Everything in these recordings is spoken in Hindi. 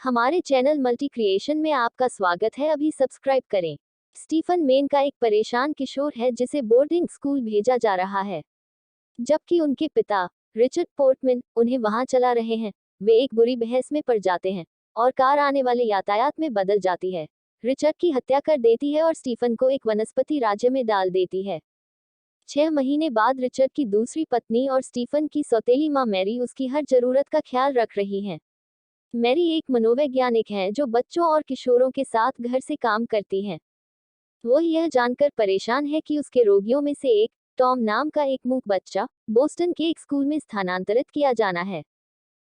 हमारे चैनल मल्टी क्रिएशन में आपका स्वागत है। अभी सब्सक्राइब करें। स्टीफन मेन का एक परेशान किशोर है जिसे बोर्डिंग स्कूल भेजा जा रहा है, जबकि उनके पिता रिचर्ड पोर्टमैन उन्हें वहां चला रहे हैं। वे एक बुरी बहस में पड़ जाते हैं और कार आने वाले यातायात में बदल जाती है, रिचर्ड की हत्या कर देती है और स्टीफन को एक वनस्पति राज्य में डाल देती है। 6 महीने बाद रिचर्ड की दूसरी पत्नी और स्टीफन की सौतेली मां मैरी उसकी हर जरूरत का ख्याल रख रही हैं। मैरी एक मनोवैज्ञानिक है जो बच्चों और किशोरों के साथ घर से काम करती है। वो यह जानकर परेशान है कि उसके रोगियों में से एक, टॉम नाम का एक मूक बच्चा, बोस्टन के एक स्कूल में स्थानांतरित किया जाना है।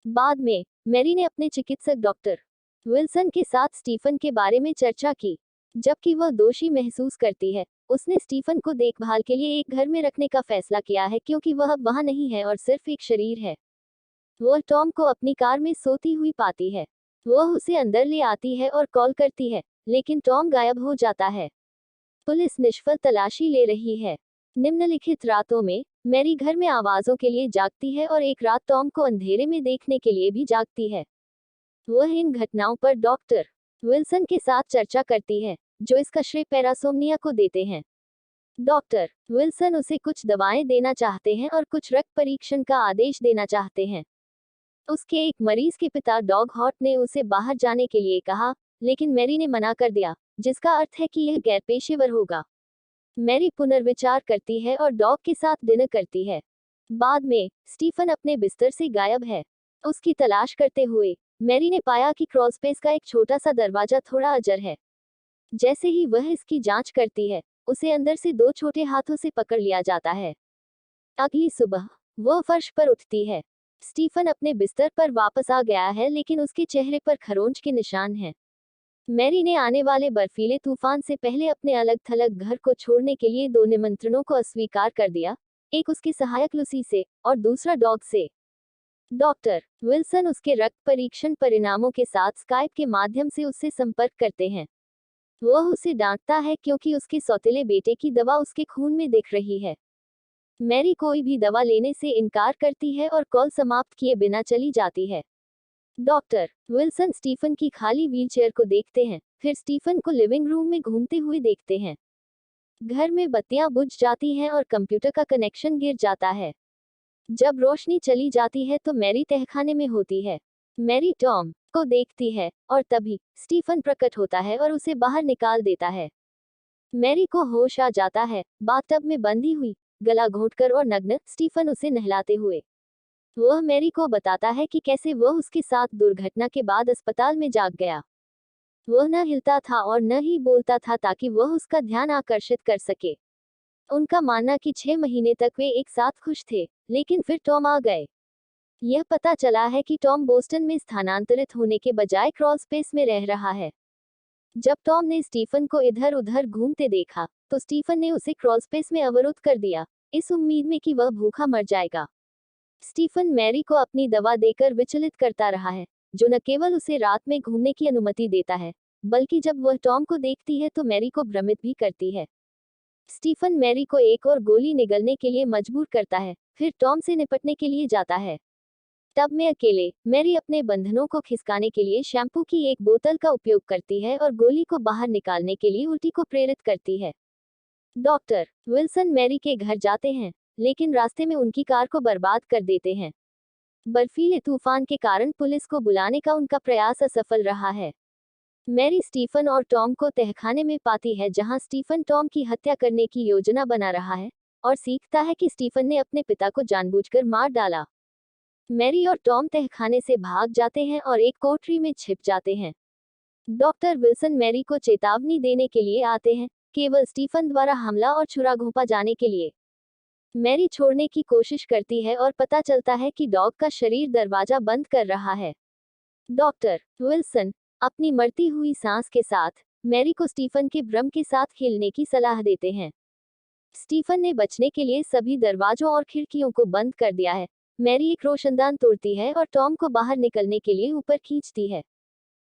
बाद में मैरी ने अपने चिकित्सक डॉक्टर विल्सन के साथ स्टीफन के बारे में चर्चा की। जबकि वह दोषी महसूस करती है, उसने स्टीफन को देखभाल के लिए एक घर में रखने का फैसला किया है क्योंकि वह अब वहां नहीं है और सिर्फ एक शरीर है। वह टॉम को अपनी कार में सोती हुई पाती है। वह उसे अंदर ले आती है और कॉल करती है, लेकिन टॉम गायब हो जाता है। पुलिस निष्फल तलाशी ले रही है। निम्नलिखित रातों में मैरी घर में आवाजों के लिए जागती है और एक रात टॉम को अंधेरे में देखने के लिए भी जागती है। वह इन घटनाओं पर डॉक्टर विल्सन के साथ चर्चा करती है, जो इसका श्रेय पैरासोम्निया को देते हैं। डॉक्टर विल्सन उसे कुछ दवाएं देना चाहते हैं और कुछ रक्त परीक्षण का आदेश देना चाहते हैं। उसके एक मरीज के पिता डॉग हॉट ने उसे बाहर जाने के लिए कहा, लेकिन मैरी ने मना कर दिया, जिसका अर्थ है कि यह गैर पेशेवर होगा। मैरी पुनर्विचार करती है और डॉग के साथ डिनर करती है। बाद में स्टीफन अपने बिस्तर से गायब है। उसकी तलाश करते हुए मैरी ने पाया कि क्रॉसपेस का एक छोटा सा दरवाजा थोड़ा अजर है। जैसे ही वह इसकी जांच करती है, उसे अंदर से 2 छोटे हाथों से पकड़ लिया जाता है। अगली सुबह वह फर्श पर उठती है। स्टीफन अपने बिस्तर पर वापस आ गया है, लेकिन उसके चेहरे पर खरोंच के निशान हैं। मैरी ने आने वाले बर्फीले तूफान से पहले अपने अलग थलग घर को छोड़ने के लिए 2 निमंत्रणों को अस्वीकार कर दिया, एक उसके सहायक लूसी से और दूसरा डॉग से। डॉक्टर विल्सन उसके रक्त परीक्षण परिणामों के साथ स्काइप के माध्यम से उससे संपर्क करते हैं। वह उसे डांटता है क्योंकि उसके सौतेले बेटे की दवा उसके खून में दिख रही है। मैरी कोई भी दवा लेने से इनकार करती है और कॉल समाप्त किए बिना चली जाती है। डॉक्टर विल्सन स्टीफन की खाली व्हीलचेयर को देखते हैं, फिर स्टीफन को लिविंग रूम में घूमते हुए देखते हैं। घर में बत्तियां बुझ जाती हैं और कंप्यूटर का कनेक्शन गिर जाता है। जब रोशनी चली जाती है तो मैरी तहखाने में होती है। मैरी टॉम को देखती है और तभी स्टीफन प्रकट होता है और उसे बाहर निकाल देता है। मैरी को होश आ जाता है, बाथटब में बंधी हुई, गला घोंटकर और नग्न, स्टीफन उसे नहलाते हुए। वह मैरी को बताता है कि कैसे वह उसके साथ दुर्घटना के बाद अस्पताल में जाग गया। वह न हिलता था और न ही बोलता था ताकि वह उसका ध्यान आकर्षित कर सके। उनका मानना कि 6 महीने तक वे एक साथ खुश थे, लेकिन फिर टॉम आ गए। यह पता चला है कि टॉम बोस्टन में स्थानांतरित होने के बजाय क्रॉल स्पेस में रह रहा है। जब टॉम ने स्टीफन को इधर उधर घूमते देखा, तो स्टीफन ने उसे क्रॉल स्पेस में अवरुद्ध कर दिया, इस उम्मीद में कि वह भूखा मर जाएगा। स्टीफन मैरी को अपनी दवा देकर विचलित करता रहा है, जो न केवल उसे रात में घूमने की अनुमति देता है, बल्कि जब वह टॉम को देखती है तो मैरी को भ्रमित भी करती है। स्टीफन मैरी को एक और गोली निगलने के लिए मजबूर करता है, फिर टॉम से निपटने के लिए जाता है। टब में अकेले मैरी अपने बंधनों को खिसकाने के लिए शैम्पू की एक बोतल का उपयोग करती है और गोली को बाहर निकालने के लिए उल्टी को प्रेरित करती है। डॉक्टर विल्सन मैरी के घर जाते हैं, लेकिन रास्ते में उनकी कार को बर्बाद कर देते हैं। बर्फीले तूफान के कारण पुलिस को बुलाने का उनका प्रयास असफल रहा है। मैरी स्टीफन और टॉम को तहखाने में पाती है, जहां स्टीफन टॉम की हत्या करने की योजना बना रहा है और सीखता है कि स्टीफन ने अपने पिता को जानबूझकर मार डाला। मैरी और टॉम तहखाने से भाग जाते हैं और एक कोठरी में छिप जाते हैं। डॉक्टर विल्सन मैरी को चेतावनी देने के लिए आते हैं, केवल स्टीफन द्वारा हमला और छुरा घोंपा जाने के लिए। मैरी छोड़ने की कोशिश करती है और पता चलता है कि डॉग का शरीर दरवाजा बंद कर रहा है। डॉक्टर विल्सन अपनी मरती हुई सांस के साथ मैरी को स्टीफन के भ्रम के साथ खेलने की सलाह देते हैं। स्टीफन ने बचने के लिए सभी दरवाजों और खिड़कियों को बंद कर दिया है। मैरी एक रोशनदान तोड़ती है और टॉम को बाहर निकलने के लिए ऊपर खींचती है।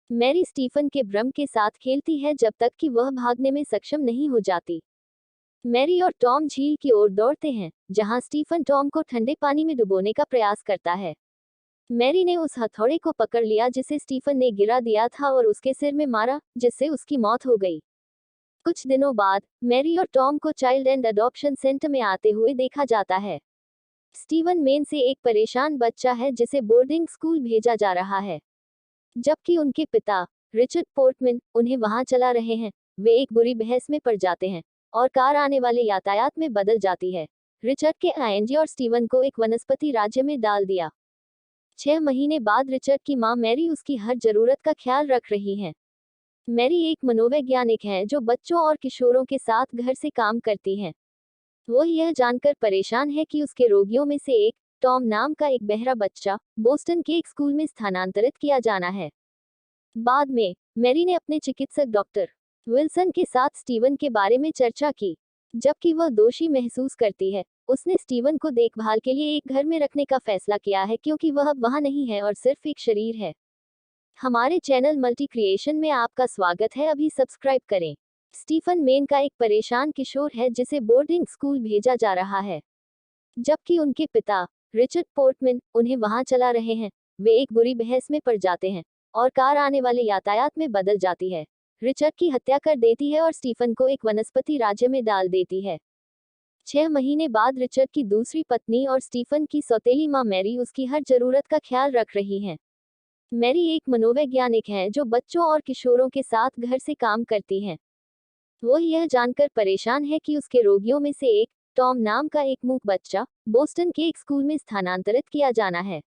मैरी स्टीफन के भ्रम के साथ खेलती है जब तक कि वह भागने में सक्षम नहीं हो जाती। मैरी और टॉम झील की ओर दौड़ते हैं, जहां स्टीफन टॉम को ठंडे पानी में डुबोने का प्रयास करता है। मैरी ने उस हथौड़े को पकड़ लिया जिसे स्टीफन ने गिरा दिया था और उसके सिर में मारा, जिससे उसकी मौत हो गई। कुछ दिनों बाद मैरी और टॉम को चाइल्ड एंड अडॉप्शन सेंटर में आते हुए देखा जाता है। स्टीवन मेन से एक परेशान बच्चा है जिसे बोर्डिंग स्कूल भेजा जा रहा है, जबकि उनके पिता रिचर्ड पोर्टमैन उन्हें वहां चला रहे हैं। वे एक बुरी बहस में पड़ जाते हैं और कार आने वाले यातायात में बदल जाती है। रिचर्ड के आईएनजी और स्टीवन को एक वनस्पति राज्य में डाल दिया। 6 महीने बाद रिचर्ड की मां मैरी उसकी हर जरूरत का ख्याल रख रही हैं। मैरी एक मनोवैज्ञानिक है जो बच्चों और किशोरों के साथ घर से काम करती है। वो यह जानकर परेशान है कि उसके रोगियों में से एक, टॉम नाम का एक बहरा बच्चा, बोस्टन के एक स्कूल में स्थानांतरित किया जाना है। बाद में मैरी ने अपने चिकित्सक डॉक्टर विल्सन के साथ स्टीवन के बारे में चर्चा की। जबकि वह दोषी महसूस करती है, उसने स्टीवन को देखभाल के लिए एक घर में रखने का फैसला किया है क्योंकि वह अब वहां नहीं है और सिर्फ एक शरीर है। हमारे चैनल मल्टी क्रिएशन में आपका स्वागत है। अभी सब्सक्राइब करें। स्टीफन मेन का एक परेशान किशोर है जिसे बोर्डिंग स्कूल भेजा जा रहा है, जबकि उनके पिता रिचर्ड पोर्टमैन उन्हें वहां चला रहे हैं। वे एक बुरी बहस में पड़ जाते हैं और कार आने वाले यातायात में बदल जाती है। रिचर्ड की हत्या कर देती है और स्टीफन को एक वनस्पति राज्य में डाल देती है। 6 महीने बाद रिचर्ड की दूसरी पत्नी और स्टीफन की सौतेली मां मैरी उसकी हर जरूरत का ख्याल रख रही हैं। मैरी एक मनोवैज्ञानिक है जो बच्चों और किशोरों के साथ घर से काम करती है। वो यह जानकर परेशान है कि उसके रोगियों में से एक, टॉम नाम का एक मूक बच्चा, बोस्टन के एक स्कूल में स्थानांतरित किया जाना है।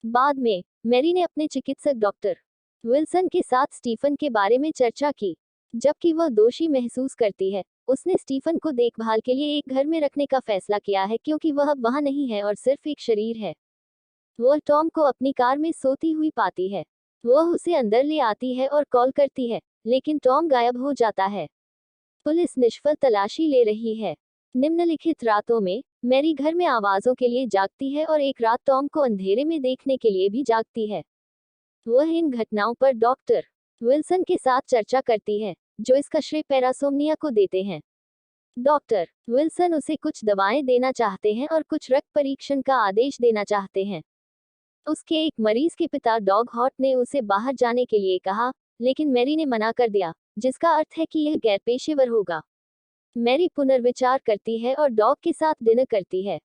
बाद में मैरी ने अपने चिकित्सक डॉक्टर विल्सन के साथ स्टीफन के बारे में चर्चा की। जबकि वह दोषी महसूस करती है, उसने स्टीफन को देखभाल के लिए एक घर में रखने का फैसला किया है क्योंकि वह अब वहां नहीं है और सिर्फ एक शरीर है। वह टॉम को अपनी कार में सोती हुई पाती है। वह उसे अंदर ले आती है और कॉल करती है, लेकिन टॉम गायब हो जाता है। पुलिस निष्फल तलाशी ले रही है। निम्नलिखित रातों में मैरी घर में आवाजों के लिए जागती है और एक रात टॉम को अंधेरे में देखने के लिए भी जागती है। वह इन घटनाओं पर डॉक्टर विल्सन के साथ चर्चा करती है, जो इसका श्रेय पैरासोम्निया को देते हैं। डॉक्टर विल्सन उसे कुछ दवाएं देना चाहते हैं और कुछ रक्त परीक्षण का आदेश देना चाहते हैं। उसके एक मरीज के पिता डॉग हॉट ने उसे बाहर जाने के लिए कहा, लेकिन मैरी ने मना कर दिया, जिसका अर्थ है कि यह गैर पेशेवर होगा। मैरी पुनर्विचार करती है और डॉग के साथ डिनर करती है।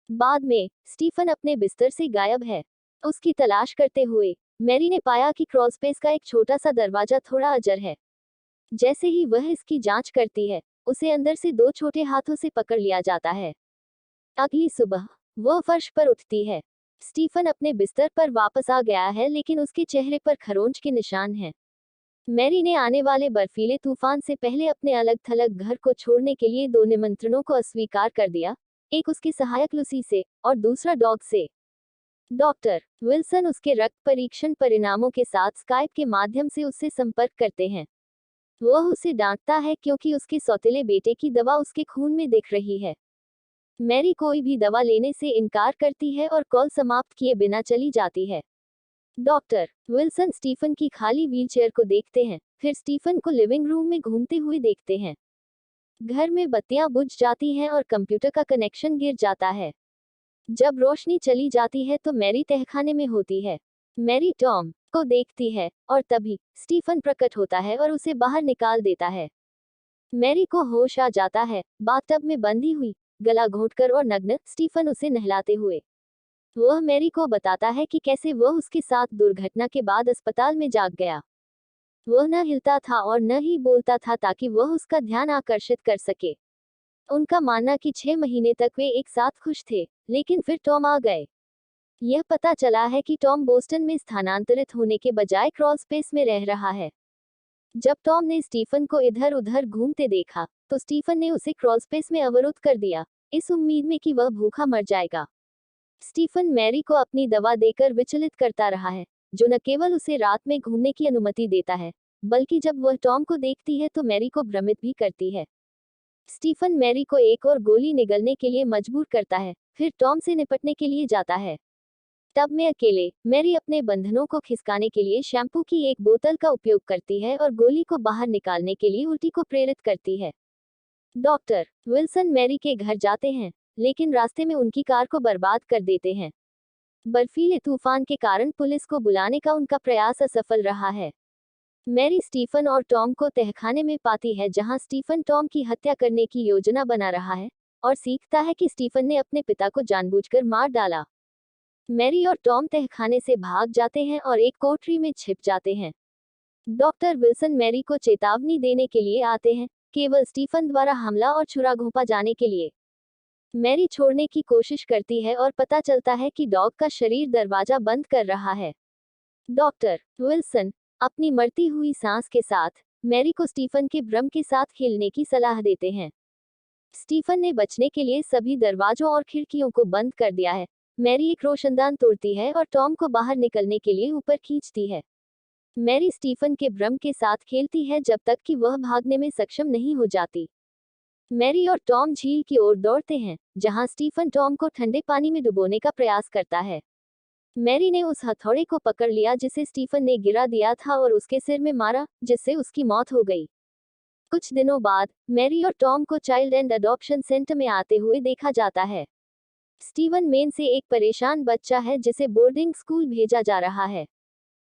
बाद में स्टीफन अपने बिस्तर से गायब है। उसकी तलाश करते हुए मैरी ने पाया कि क्रॉलस्पेस का एक छोटा सा दरवाजा थोड़ा अजर है। जैसे ही वह इसकी जांच करती है, उसे अंदर से 2 छोटे हाथों से पकड़ लिया जाता है। अगली सुबह वह फर्श पर उठती है। स्टीफन अपने बिस्तर पर वापस आ गया है, लेकिन उसके चेहरे पर खरोंच के निशान हैं। मैरी ने आने वाले बर्फीले तूफान से पहले अपने अलग थलग घर को छोड़ने के लिए 2 निमंत्रणों को अस्वीकार कर दिया, एक उसके सहायक लूसी से और दूसरा डॉग से। डॉक्टर विल्सन उसके रक्त परीक्षण परिणामों के साथ स्काइप के माध्यम से उससे संपर्क करते हैं। वह उसे डांटता है क्योंकि उसके सौतेले बेटे की दवा उसके खून में दिख रही है। मैरी कोई भी दवा लेने से इनकार करती है और कॉल समाप्त किए बिना चली जाती है। डॉक्टर विल्सन स्टीफन की खाली व्हीलचेयर को देखते हैं, फिर स्टीफन को लिविंग रूम में घूमते हुए देखते हैं। घर में बत्तियां बुझ जाती हैं और कंप्यूटर का कनेक्शन गिर जाता है। जब रोशनी चली जाती है तो मैरी तहखाने में होती है। मैरी टॉम को देखती है और तभी स्टीफन प्रकट होता है और उसे बाहर निकाल देता है। मैरी को होश आ जाता है, बाथटब में बंधी हुई, गला घोंटकर और नग्न, स्टीफन उसे नहलाते हुए। वह मैरी को बताता है कि कैसे वह उसके साथ दुर्घटना के बाद अस्पताल में जाग गया। वह न हिलता था और न ही बोलता था ताकि वह उसका ध्यान आकर्षित कर सके। उनका मानना कि 6 महीने तक वे एक साथ खुश थे, लेकिन फिर टॉम आ गए। यह पता चला है कि टॉम बोस्टन में स्थानांतरित होने के बजाय क्रॉल स्पेस में रह रहा है। जब टॉम ने स्टीफन को इधर उधर घूमते देखा, तो स्टीफन ने उसे क्रॉल स्पेस में अवरुद्ध कर दिया, इस उम्मीद में कि वह भूखा मर जाएगा। स्टीफन मैरी को अपनी दवा देकर विचलित करता रहा है, जो न केवल उसे रात में घूमने की अनुमति देता है, बल्कि जब वह टॉम को देखती है तो मैरी को भ्रमित भी करती है। स्टीफन मैरी को एक और गोली निगलने के लिए मजबूर करता है, फिर टॉम से निपटने के लिए जाता है। तब में अकेले मैरी अपने बंधनों को खिसकाने के लिए शैम्पू की एक बोतल का उपयोग करती है और गोली को बाहर निकालने के लिए उल्टी को प्रेरित करती है। डॉक्टर विल्सन मैरी के घर जाते हैं, लेकिन रास्ते में उनकी कार को बर्बाद कर देते हैं। बर्फीले तूफान के कारण पुलिस को बुलाने का उनका प्रयास असफल रहा है। मैरी स्टीफन और टॉम को तहखाने में पाती है, जहां स्टीफन टॉम की हत्या करने की योजना बना रहा है और सीखता है कि स्टीफन ने अपने पिता को जानबूझकर मार डाला। मैरी और टॉम तहखाने से भाग जाते हैं और एक कोठरी में छिप जाते हैं। डॉक्टर विल्सन मैरी को चेतावनी देने के लिए आते हैं, केवल स्टीफन द्वारा हमला और छुरा घोंपा जाने के लिए। मैरी छोड़ने की कोशिश करती है और पता चलता है कि डॉग का शरीर दरवाजा बंद कर रहा है। डॉक्टर विल्सन अपनी मरती हुई सांस के साथ मैरी को स्टीफन के भ्रम के साथ खेलने की सलाह देते हैं। स्टीफन ने बचने के लिए सभी दरवाजों और खिड़कियों को बंद कर दिया है। मैरी एक रोशनदान तोड़ती है और टॉम को बाहर निकलने के लिए ऊपर खींचती है। मैरी स्टीफन के भ्रम के साथ खेलती है जब तक कि वह भागने में सक्षम नहीं हो जाती। मैरी और टॉम झील की ओर दौड़ते हैं, जहां स्टीफन टॉम को ठंडे पानी में डुबोने का प्रयास करता है। मैरी ने उस हथौड़े को पकड़ लिया जिसे स्टीफन ने गिरा दिया था और उसके सिर में मारा, जिससे उसकी मौत हो गई। कुछ दिनों बाद मैरी और टॉम को चाइल्ड एंड अडॉप्शन सेंटर में आते हुए देखा जाता है। स्टीवन मेन से एक परेशान बच्चा है जिसे बोर्डिंग स्कूल भेजा जा रहा है,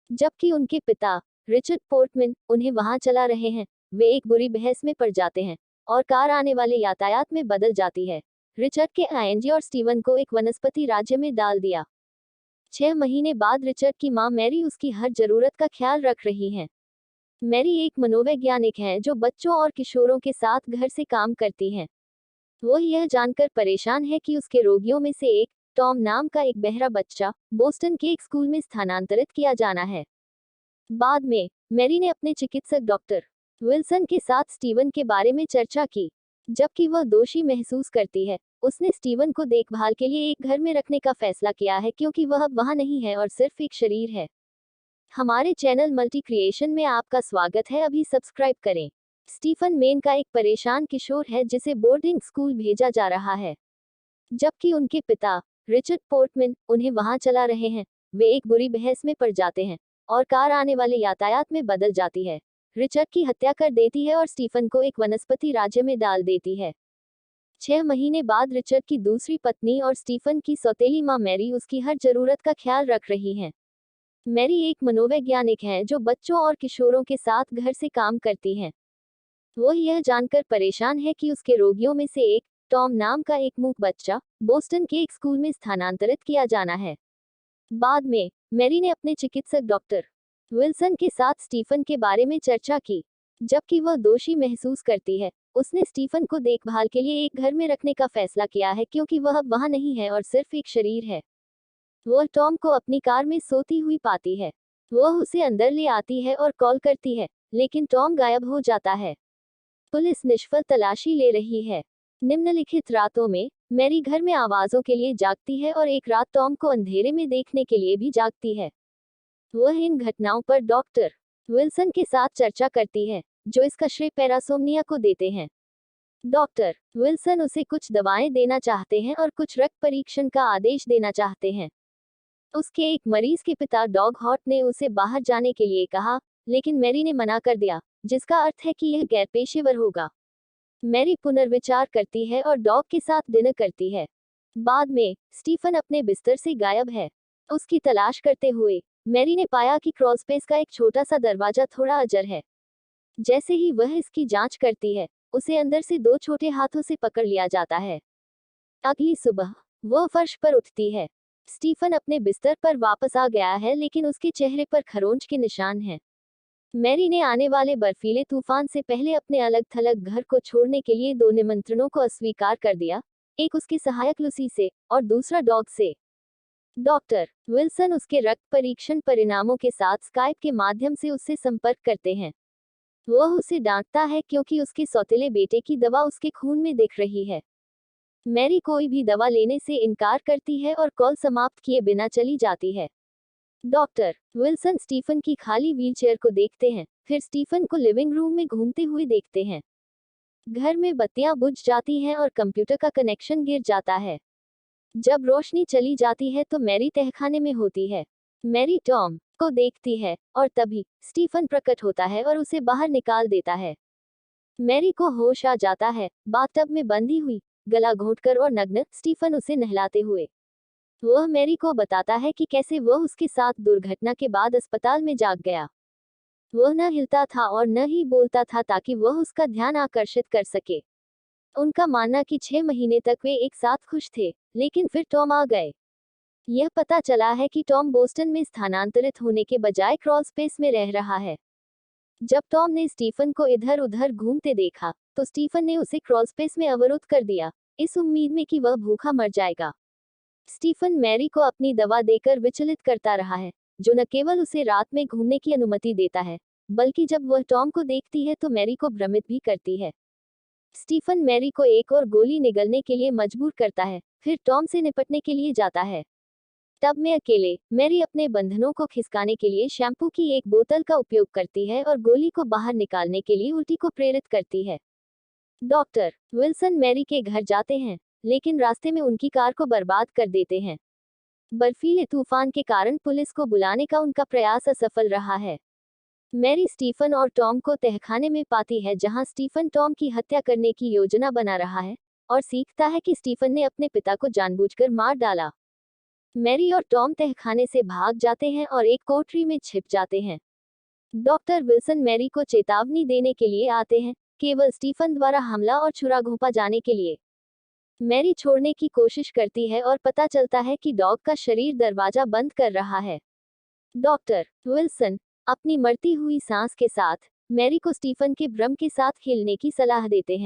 जबकि उनके पिता रिचर्ड पोर्टमैन उन्हें वहां चला रहे हैं। वे एक बुरी बहस में पड़ जाते हैं और कार आने वाले यातायात में बदल जाती है। रिचर्ड के आईएनजी और स्टीवन को एक वनस्पति राज्य में डाल दिया। 6 महीने बाद रिचर्ड की मां मैरी उसकी हर जरूरत का ख्याल रख रही हैं। मैरी एक मनोवैज्ञानिक है जो बच्चों और किशोरों के साथ घर से काम करती हैं। वो यह जानकर परेशान है कि उसके रोगियों में से एक, टॉम नाम का एक बहरा बच्चा, बोस्टन के एक स्कूल में स्थानांतरित किया जाना है। बाद में मैरी ने अपने चिकित्सक डॉक्टर विल्सन के साथ स्टीवन के बारे में चर्चा की। जबकि वह दोषी महसूस करती है, उसने स्टीवन को देखभाल के लिए एक घर में रखने का फैसला किया है क्योंकि वह अब वहां नहीं है और सिर्फ एक शरीर है। हमारे चैनल मल्टी क्रिएशन में आपका स्वागत है। अभी सब्सक्राइब करें। स्टीफन मेन का एक परेशान किशोर है जिसे बोर्डिंग स्कूल भेजा जा रहा है, जबकि उनके पिता रिचर्ड पोर्टमैन उन्हें वहां चला रहे हैं। वे एक बुरी बहस में पड़ जाते हैं और कार आने वाले यातायात में बदल जाती है। रिचर्ड की हत्या कर देती है और स्टीफन को एक वनस्पति राज्य में डाल देती है। 6 महीने बाद रिचर्ड की दूसरी पत्नी और स्टीफन की सौतेली मां मैरी उसकी हर जरूरत का ख्याल रख रही हैं। मैरी एक मनोवैज्ञानिक है जो बच्चों और किशोरों के साथ घर से काम करती हैं। वो यह जानकर परेशान है कि उसके रोगियों में से एक, टॉम नाम का एक मूक बच्चा, बोस्टन के एक स्कूल में स्थानांतरित किया जाना है। बाद में मैरी ने अपने चिकित्सक डॉक्टर विल्सन के साथ स्टीफन के बारे में चर्चा की। जबकि वह दोषी महसूस करती है, उसने स्टीफन को देखभाल के लिए एक घर में रखने का फैसला किया है क्योंकि वह अब वहां नहीं है और सिर्फ एक शरीर है। वह टॉम को अपनी कार में सोती हुई पाती है। वह उसे अंदर ले आती है और कॉल करती है, लेकिन टॉम गायब हो जाता है। पुलिस निष्फल तलाशी ले रही है। निम्नलिखित रातों में मैरी घर में आवाजों के लिए जागती है और एक रात टॉम को अंधेरे में देखने के लिए भी जागती है। वह इन घटनाओं पर डॉक्टर विल्सन के साथ चर्चा करती है, जो इसका श्रेय पैरासोम्निया को देते हैं। डॉक्टर विल्सन उसे कुछ दवाएं देना चाहते हैं और कुछ रक्त परीक्षण का आदेश देना चाहते हैं। उसके एक मरीज के पिता डॉग हॉट ने उसे बाहर जाने के लिए कहा, लेकिन मैरी ने मना कर दिया, जिसका अर्थ है कि यह गैर पेशेवर होगा। मैरी पुनर्विचार करती है और डॉग के साथ डिनर करती है। बाद में स्टीफन अपने बिस्तर से गायब है। उसकी तलाश करते हुए मैरी ने पाया कि क्रॉलस्पेस का एक छोटा सा दरवाजा थोड़ा अजर है। जैसे ही वह इसकी जांच करती है, उसे अंदर से 2 छोटे हाथों से पकड़ लिया जाता है। अगली सुबह वह फर्श पर उठती है। स्टीफन अपने बिस्तर पर वापस आ गया है, लेकिन उसके चेहरे पर खरोंच के निशान हैं। मैरी ने आने वाले बर्फीले तूफान से पहले अपने अलग-थलग घर को छोड़ने के लिए 2 निमंत्रणों को अस्वीकार कर दिया, एक उसके सहायक लूसी से और दूसरा डॉग से। डॉक्टर विल्सन उसके रक्त परीक्षण परिणामों के साथ स्काइप के माध्यम से उससे संपर्क करते हैं। वह उसे डांटता है क्योंकि उसके सौतेले बेटे की दवा उसके खून में दिख रही है। मैरी कोई भी दवा लेने से इनकार करती है और कॉल समाप्त किए बिना चली जाती है। डॉक्टर विल्सन स्टीफन की खाली व्हीलचेयर को देखते हैं, फिर स्टीफन को लिविंग रूम में घूमते हुए देखते हैं। घर में बत्तियां बुझ जाती हैं और कंप्यूटर का कनेक्शन गिर जाता है। जब रोशनी चली जाती है तो मैरी तहखाने में होती है। मैरी टॉम को देखती है और तभी स्टीफन प्रकट होता है और उसे बाहर निकाल देता है। मैरी को होश आ जाता है, बाथटब में बंधी हुई, गला घोंटकर और नग्न, स्टीफन उसे नहलाते हुए। वह मैरी को बताता है कि कैसे वह उसके साथ दुर्घटना के बाद अस्पताल में जाग गया। वह न हिलता था और न ही बोलता था ताकि वह उसका ध्यान आकर्षित कर सके। उनका मानना कि 6 महीने तक वे एक साथ खुश थे, लेकिन फिर टॉम आ गए। यह पता चला है कि टॉम बोस्टन में स्थानांतरित होने के बजाय क्रॉल स्पेस में रह रहा है। जब टॉम ने स्टीफन को इधर उधर घूमते देखा, तो स्टीफन ने उसे क्रॉल स्पेस में अवरुद्ध कर दिया, इस उम्मीद में कि वह भूखा मर जाएगा। स्टीफन मैरी को अपनी दवा देकर विचलित करता रहा है, जो न केवल उसे रात में घूमने की अनुमति देता है, बल्कि जब वह टॉम को देखती है तो मैरी को भ्रमित भी करती है। स्टीफन मैरी को एक और गोली निगलने के लिए मजबूर करता है, फिर टॉम से निपटने के लिए जाता है। टब में अकेले, मैरी अपने बंधनों को खिसकाने के लिए शैम्पू की एक बोतल का उपयोग करती है और गोली को बाहर निकालने के लिए उल्टी को प्रेरित करती है। डॉक्टर विल्सन मैरी के घर जाते हैं, लेकिन रास्ते में उनकी कार को बर्बाद कर देते हैं। बर्फीले तूफान के कारण पुलिस को बुलाने का उनका प्रयास असफल रहा है। मैरी स्टीफन और टॉम को तहखाने में पाती है, जहां स्टीफन टॉम की हत्या करने की योजना बना रहा है और सीखता है कि स्टीफन ने अपने पिता को जानबूझकर मार डाला। मैरी और टॉम तहखाने से भाग जाते हैं और एक कोठरी में छिप जाते हैं। डॉक्टर विल्सन मैरी को चेतावनी देने के लिए आते हैं, केवल स्टीफन द्वारा हमला और छुरा घोंपा जाने के लिए। मैरी छोड़ने की कोशिश करती है और पता चलता है कि डॉग का शरीर दरवाजा बंद कर रहा है। डॉक्टर विल्सन अपनी मरती हुई सांस के साथ मैरी को स्टीफन के भ्रम के साथ खेलने की सलाह देते हैं।